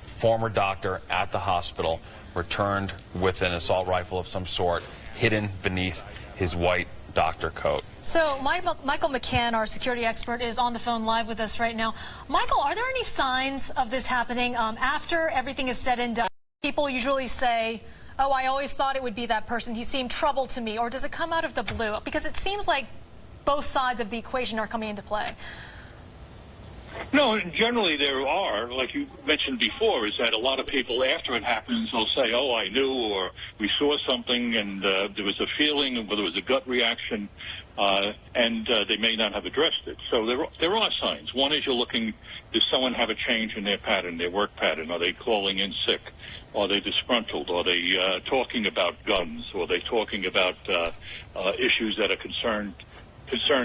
former doctor at the hospital returned with an assault rifle of some sort hidden beneath his white doctor coat. So Michael McCann, our security expert, is on the phone live with us right now. Michael, are there any signs of this happening after everything is said and done? People usually say, oh, I always thought it would be that person. He seemed troubled to me. Or does it come out of the blue? Because it seems like both sides of the equation are coming into play. No, generally there are, like you mentioned before, is that a lot of people after it happens will say, oh, I knew, or we saw something and there was a feeling, or there was a gut reaction, and they may not have addressed it. So there are signs. One is you're looking, does someone have a change in their pattern, their work pattern? Are they calling in sick? Are they disgruntled? Are they talking about guns? Or are they talking about issues that are concerned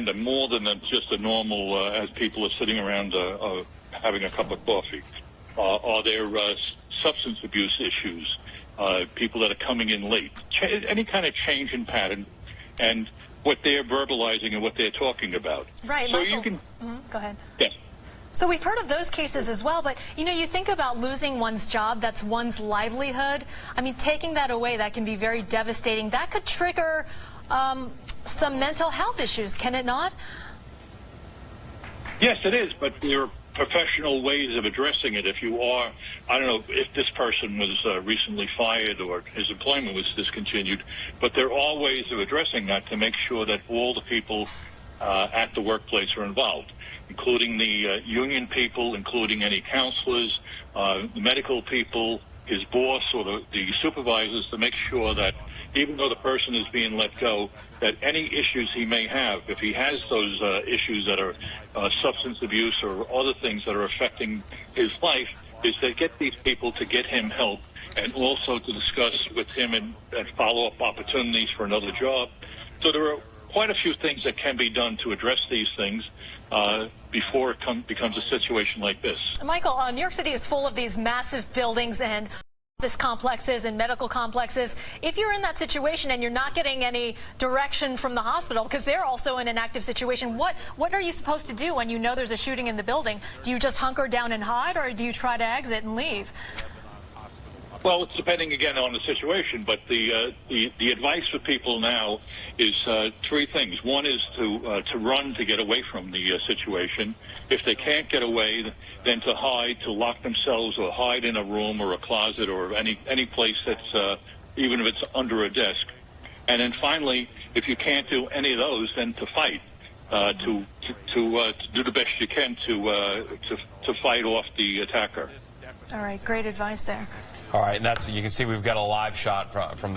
them more than just a normal, as people are sitting around having a cup of coffee? Are there substance abuse issues, people that are coming in late? Any kind of change in pattern and what they're verbalizing and what they're talking about. Right, so Michael, you can... Go ahead. Yes. So we've heard of those cases as well, but, you know, you think about losing one's job, that's one's livelihood. I mean, taking that away, that can be very devastating. That could trigger some mental health issues, can it not? Yes, it is, but there are professional ways of addressing it. If you are, I don't know if this person was recently fired or his employment was discontinued, but there are ways of addressing that to make sure that all the people at the workplace are involved, including the union people, including any counselors, the medical people, his boss or the supervisors, to make sure that even though the person is being let go, that any issues he may have, if he has those issues that are substance abuse or other things that are affecting his life, is to get these people to get him help and also to discuss with him and follow-up opportunities for another job. So there are quite a few things that can be done to address these things before it becomes a situation like this. Michael, New York City is full of these massive buildings and office complexes and medical complexes. If you're in that situation and you're not getting any direction from the hospital, because they're also in an active situation, what are you supposed to do when you know there's a shooting in the building? Do you just hunker down and hide, or do you try to exit and leave? Well, it's depending again on the situation, but the advice for people now is three things. One is to run, to get away from the situation. If they can't get away, then to hide, to lock themselves or hide in a room or a closet or any place that's even if it's under a desk. And then finally, if you can't do any of those, then to fight, to do the best you can to fight off the attacker. All right, great advice there. All right, and you can see we've got a live shot from the